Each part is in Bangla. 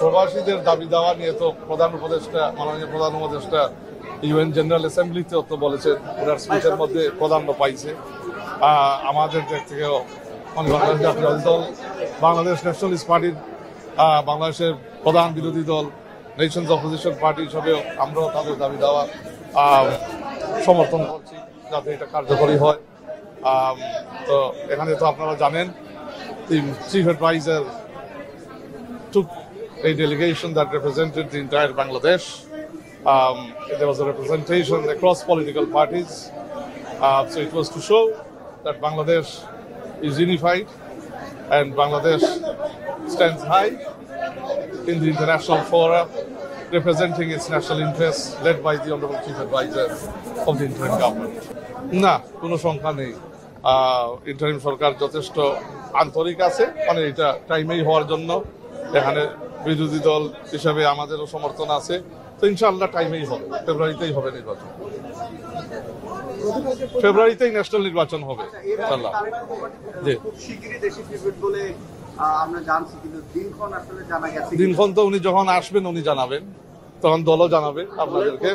প্রবাসীদের দাবি দেওয়া নিয়ে তো মাননীয় প্রধান উপদেষ্টা ইউএন জেনারেল অ্যাসেম্বলিতেও তো বলেছেন, ওনার স্পিচের মধ্যে প্রাধান্য পাইছে। আমাদের দিক থেকেও বাংলাদেশ জাতীয়তাবাদী দল, বাংলাদেশ ন্যাশনালিস্ট পার্টির বাংলাদেশের প্রধান বিরোধী দল নেশনস অপোজিশন পার্টি হিসাবেও আমরাও তাদের দাবি দেওয়া সমর্থন করছি যাতে এটা কার্যকরী হয়। তো এখানে তো আপনারা জানেন the chief advisor took a delegation that represented the entire Bangladesh. There was a representation across political parties. So it was to show that Bangladesh is unified and Bangladesh stands high in the international fora, representing its national interests, led by the Honorable Chief Advisor of the interim government. না, কোনো সংখ্যা নেই। ইন্টারিম সরকার যথেষ্ট আন্তরিক আছে, মানে এটা টাইমেই হওয়ার জন্য এখানে বিরোধী দল হিসাবে আমাদেরও সমর্থন আছে। তো ইনশাআল্লাহ টাইমেই হবে, ফেব্রুয়ারিতেই হবে নির্বাচন, ফেব্রুয়ারিতেই ন্যাশনাল নির্বাচন হবে ইনশাআল্লাহ। জি, দিনক্ষণ তো উনি যখন আসবেন উনি জানাবেন, তখন দলও জানাবে আপনাদেরকে।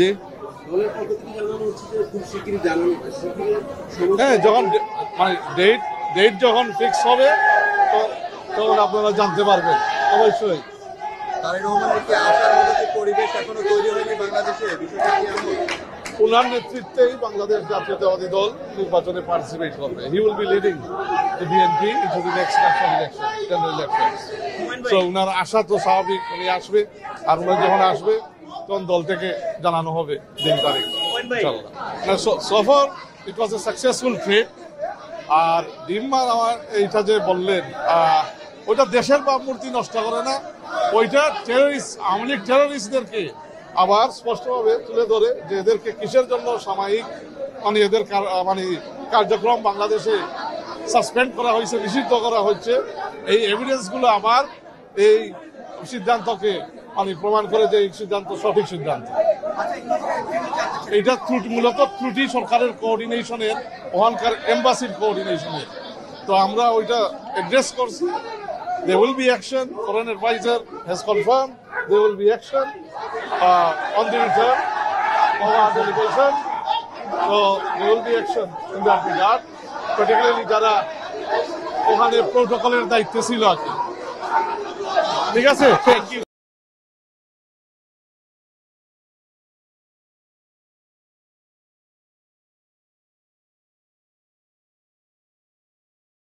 জি, হ্যাঁ, যখন মানে ডেট যখন ফিক্স হবে তখন আপনারা জানতে পারবেন অবশ্যই। ওনার নেতৃত্বেই বাংলাদেশ জাতীয়তাবাদী দল নির্বাচনে পার্টিসিপেট করবে। He will be leading the BNP into the next national election, general election. So ওনার আশা তো স্বাভাবিক, উনি আসবে, আর উনি যখন আসবে তখন দল থেকে জানানো হবে দিন তারিখ ইনশাআল্লাহ। So far it was a successful trip. আর ডিম্বার আমার এইটা যে বললেন, ওইটা দেশের ভাবমূর্তি নষ্ট করে না, ওইটা টেররিস্ট, আওয়ামী লীগ টেররিস্টদেরকে আবার স্পষ্টভাবে তুলে ধরে যে এদেরকে কিসের জন্য সাময়িক মানে এদের মানে কার্যক্রম বাংলাদেশে সাসপেন্ড করা হয়েছে, নিষিদ্ধ করা হচ্ছে। এই এভিডেন্সগুলো আবার এই সিদ্ধান্তকে মানে প্রমাণ করে যে এই সিদ্ধান্ত সঠিক সিদ্ধান্ত। এটা মূলত ত্রুটি সরকারের কোঅর্ডিনেশনের, ওখানকার এম্বাসির কোঅর্ডিনেশনের। তো আমরা ওইটা অ্যাড্রেস করছি। There will be action. Foreign advisor has confirmed there will be action on the return of our delegation. So there will be action in that regard, particularly যারা ওখানে প্রোটোকলের দায়িত্বে ছিল আর কি। ঠিক আছে, থ্যাংক ইউ।